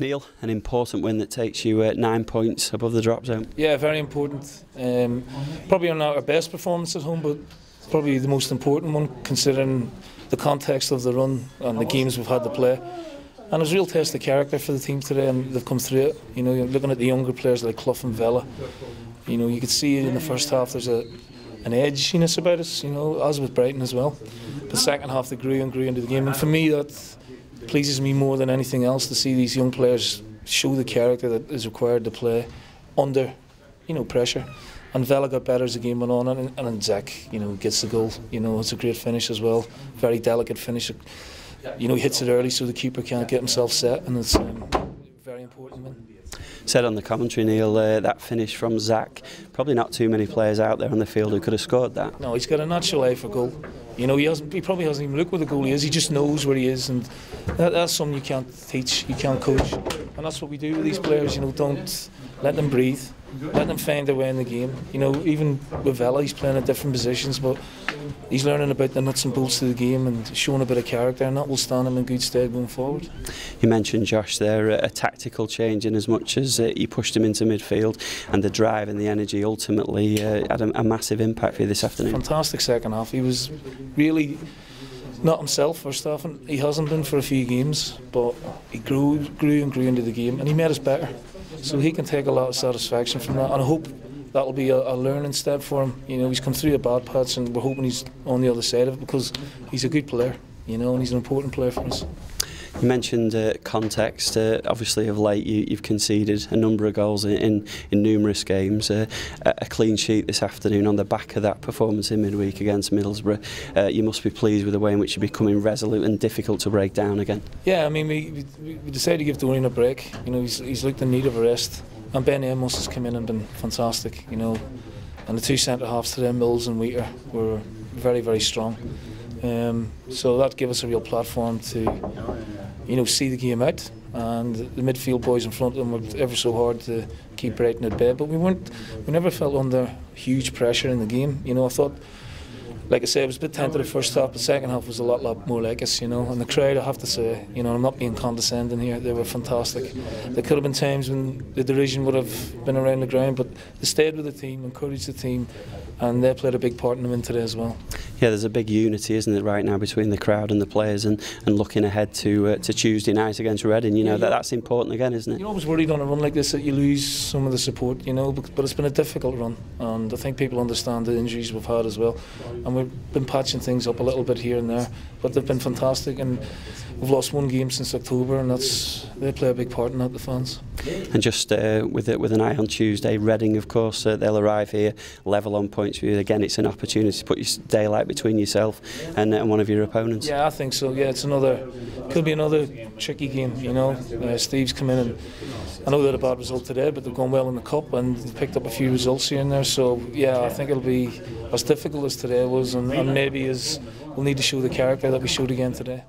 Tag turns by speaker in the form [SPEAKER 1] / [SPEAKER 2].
[SPEAKER 1] Neil, an important win that takes you 9 points above the drop zone.
[SPEAKER 2] Yeah, very important. Probably not our best performance at home, but probably the most important one considering the context of the run and the games we've had to play. And it was a real test of character for the team today, and they've come through it. You know, you're looking at the younger players like Clough and Vela. You know, you could see in the first half there's an edginess about us, you know, as with Brighton as well. The second half they grew and grew into the game, and for me that pleases me more than anything else, to see these young players show the character that is required to play under, you know, pressure. And Vela got better as the game went on, and then Zach, you know, gets the goal. You know, it's a great finish as well, very delicate finish. You know, he hits it early so the keeper can't get himself set, and it's very important win.
[SPEAKER 1] Said on the commentary, Neil, that finish from Zach, probably not too many players out there on the field who could have scored that.
[SPEAKER 2] No, he's got a natural eye for goal. You know, he probably hasn't even looked where the goalie is. He just knows where he is, and that's something you can't teach, you can't coach. And that's what we do with these players. You know, don't let them breathe, let them find their way in the game. You know, even with Vela, he's playing at different positions, but he's learning about the nuts and bolts of the game and showing a bit of character, and that will stand him in good stead going forward.
[SPEAKER 1] You mentioned, Josh, there a tactical change in as much as you pushed him into midfield, and the drive and the energy ultimately had a massive impact for you this afternoon.
[SPEAKER 2] Fantastic second half. He was really not himself first half, and he hasn't been for a few games, but he grew into the game, and he made us better. So he can take a lot of satisfaction from that, and I hope that'll be a learning step for him. You know, he's come through a bad patch, and we're hoping he's on the other side of it, because he's a good player, you know, and he's an important player for us.
[SPEAKER 1] You mentioned context. Obviously, of late, you've conceded a number of goals in numerous games. A clean sheet this afternoon on the back of that performance in midweek against Middlesbrough. You must be pleased with the way in which you're becoming resolute and difficult to break down again.
[SPEAKER 2] Yeah, I mean, we decided to give Dorian a break. You know, he's looked in need of a rest. And Ben Amos has come in and been fantastic, you know. And the two centre halves today, Mills and Wheater, were very, very strong. So that gave us a real platform to, you know, see the game out. And the midfield boys in front of them worked ever so hard to keep Brighton at bay. But we never felt under huge pressure in the game. You know, I thought, like I said, it was a bit tentative first half, but the second half was a lot more like us, you know. And the crowd, I have to say, you know, I'm not being condescending here, they were fantastic. There could have been times when the derision would have been around the ground, but they stayed with the team, encouraged the team, and they played a big part in the win today as well.
[SPEAKER 1] Yeah, there's a big unity, isn't it, right now between the crowd and the players, and looking ahead to Tuesday night against Reading. You know, that's important again, isn't it?
[SPEAKER 2] You're always worried on a run like this that you lose some of the support, you know, but it's been a difficult run, and I think people understand the injuries we've had as well, and we've been patching things up a little bit here and there, but they've been fantastic, and we've lost one game since October, and they play a big part in that, the fans.
[SPEAKER 1] And just with an eye on Tuesday, Reading, of course, they'll arrive here level on points for you. Again, it's an opportunity to put your daylight between yourself and one of your opponents.
[SPEAKER 2] Yeah, I think so. Yeah, could be another tricky game. You know, Steve's come in, and I know they had a bad result today, but they've gone well in the cup and they've picked up a few results here and there. So yeah, I think it'll be as difficult as today was, and maybe we'll need to show the character that we showed again today.